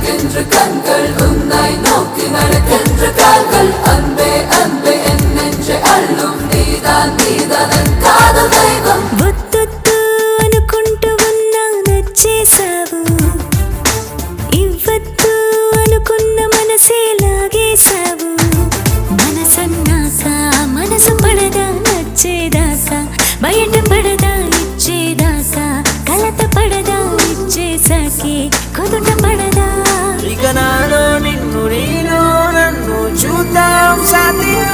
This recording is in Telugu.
துடிக்கின்ற கண்கள் உன்னை நோக்கி நடக்கின்ற கால்கள் அன்பே அன்பே என் நெஞ்சை அள்ளும் நீதான் நீதான் என் காதல் தெய்வம் వద్దొద్దు అనుకుంటూ ఉన్నా నచ్చేసావు ఇవ్వద్దు అనుకున్న మనసే లాగేశావు మనసన్నాక మనసు పడదా నచ్చేదాకా బయట పడదా ఇచ్చేదాకా కలత పడదా ఇచ్చేసాకే కుదుట పడదా ఇక నాలో నిన్ను నేను నన్ను చూద్దాం సాధ్యం